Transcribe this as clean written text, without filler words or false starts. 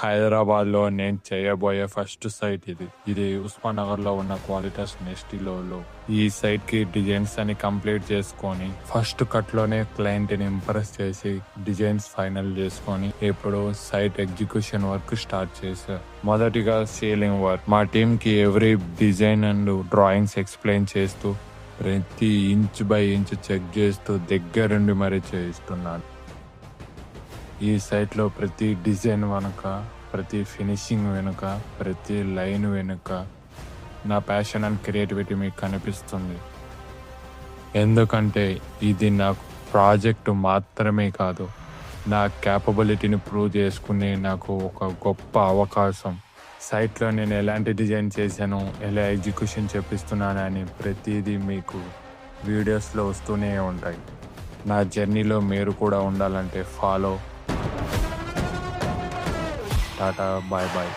హైదరాబాద్లో నేను చేయబోయే ఫస్ట్ సైట్ ఇది ఉస్మాన్ నగర్లో ఉన్న క్వాలిటాస్ నెస్టిలో. ఈ సైట్ కి డిజైన్స్ అని కంప్లీట్ చేసుకొని ఫస్ట్ కట్ లోనే క్లయింట్ ని ఇంప్రెస్ చేసి డిజైన్స్ ఫైనల్ చేసుకొని ఇప్పుడు సైట్ ఎగ్జిక్యూషన్ వర్క్ స్టార్ట్ చేశా. మొదటిగా సీలింగ్ వర్క్. మా టీమ్ కి every design and drawings explain చేస్తూ ప్రతి ఇంచ్ బై ఇంచ్ చెక్ చేస్తూ దగ్గరుండి మరీ చేయిస్తున్నాను. ఈ సైట్లో ప్రతి డిజైన్ వెనుక, ప్రతి ఫినిషింగ్ వెనుక, ప్రతి లైన్ వెనుక నా ప్యాషన్ అండ్ క్రియేటివిటీ మీకు కనిపిస్తుంది. ఎందుకంటే ఇది నాకు ప్రాజెక్టు మాత్రమే కాదు, నా క్యాపబిలిటీని ప్రూవ్ చేసుకునే నాకు ఒక గొప్ప అవకాశం. సైట్లో నేను ఎలాంటి డిజైన్ చేశాను, ఎలా ఎగ్జిక్యూషన్ చేపిస్తున్నానని ప్రతిదీ మీకు వీడియోస్లో వస్తూనే ఉంటాయి. నా జర్నీలో మీరు కూడా ఉండాలంటే ఫాలో. Tata, bye bye.